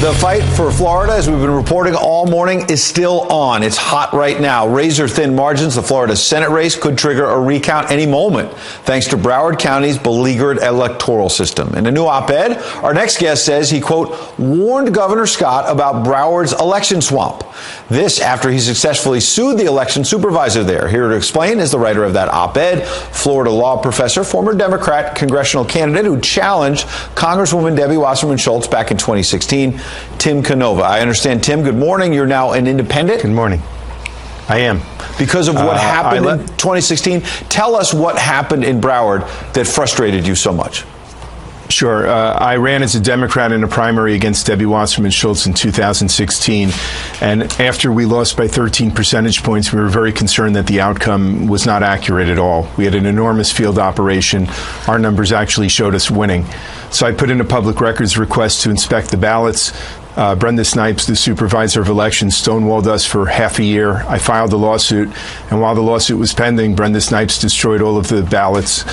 The fight for Florida, as we've been reporting all morning, is still on. It's hot right now. Razor-thin margins. The Florida Senate race could trigger a recount any moment, thanks to Broward County's beleaguered electoral system. In a new op-ed, our next guest says he, quote, warned Governor Scott about Broward's election swamp. This after he successfully sued the election supervisor there. Here to explain is the writer of that op-ed, Florida law professor, former Democrat congressional candidate who challenged Congresswoman Debbie Wasserman Schultz back in 2016, Tim Canova. I understand, Tim, good morning. You're now an independent. Good morning. I am. Because of what happened in 2016, tell us what happened in Broward that frustrated you so much. Sure. I ran as a Democrat in a primary against Debbie Wasserman Schultz in 2016. And after we lost by 13 percentage points, we were very concerned that the outcome was not accurate at all. We had an enormous field operation. Our numbers actually showed us winning. So I put in a public records request to inspect the ballots. Brenda Snipes, the supervisor of elections, stonewalled us for half a year. I filed a lawsuit, and while the lawsuit was pending, Brenda Snipes destroyed all of the ballots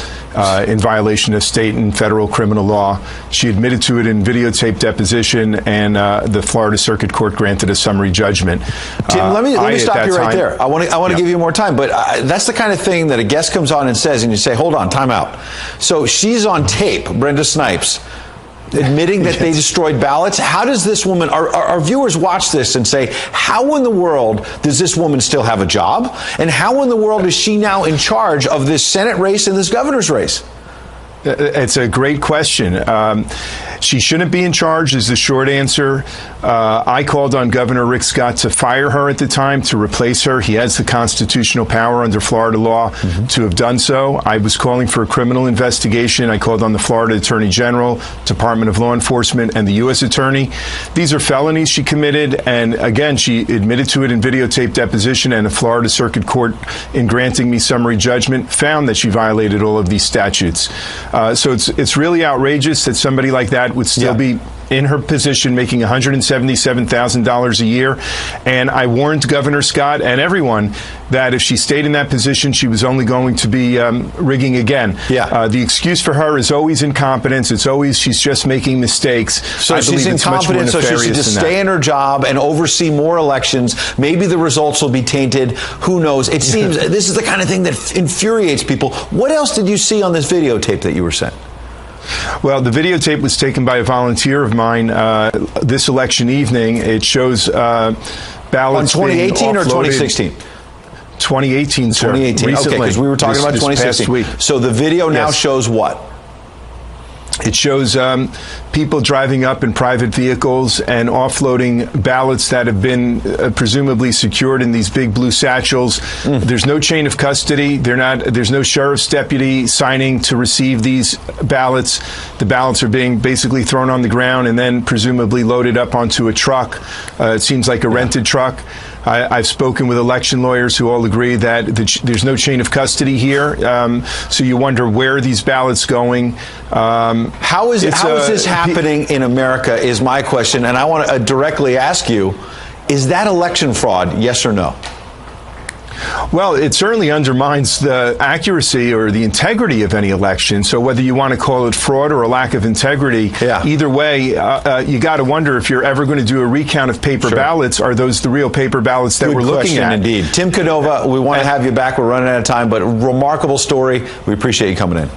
in violation of state and federal criminal law. She admitted to it in videotaped deposition, and the Florida Circuit Court granted a summary judgment. Tim, let me stop you right there. I want to give you more time, but that's the kind of thing that a guest comes on and says, and you say, hold on, time out. So she's on tape, Brenda Snipes, admitting that they destroyed ballots. How does this woman, our viewers watch this and say, how in the world does this woman still have a job? And how in the world is she now in charge of this Senate race and this governor's race? It's a great question. She shouldn't be in charge is the short answer. I called on Governor Rick Scott to fire her at the time, to replace her. He has the constitutional power under Florida law to have done so. I was calling for a criminal investigation. I called on the Florida Attorney General, Department of Law Enforcement, and the U.S. Attorney. These are felonies she committed, and again, she admitted to it in videotape deposition, and the Florida Circuit Court, in granting me summary judgment, found that she violated all of these statutes. So it's really outrageous that somebody like that would still be in her position making $177,000 a year. And I warned Governor Scott and everyone that if she stayed in that position, she was only going to be rigging again. The excuse for her is always incompetence. It's always she's just making mistakes. So she's incompetent, so she should just stay in her job and oversee more elections. Maybe the results will be tainted. Who knows? It seems this is the kind of thing that infuriates people. What else did you see on this videotape that you were sent? Well, the videotape was taken by a volunteer of mine this election evening. It shows ballots on 2018 or 2016? 2018, sir. 2018. Recently, okay, because we were talking about 2016. Past week. So the video now shows what? It shows people driving up in private vehicles and offloading ballots that have been presumably secured in these big blue satchels. There's no chain of custody. There's no sheriff's deputy signing to receive these ballots. The ballots are being basically thrown on the ground and then presumably loaded up onto a truck. It seems like a rented truck. I've spoken with election lawyers who all agree that there's no chain of custody here. So you wonder where are these ballots going. How is this happening in America is my question. And I want to directly ask you, is that election fraud, yes or no? Well, it certainly undermines the accuracy or the integrity of any election. So whether you want to call it fraud or a lack of integrity, either way, you got to wonder if you're ever going to do a recount of paper ballots. Are those the real paper ballots that we're looking at? Indeed. Tim Canova, we want to have you back. We're running out of time, but remarkable story. We appreciate you coming in.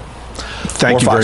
Thank you very much.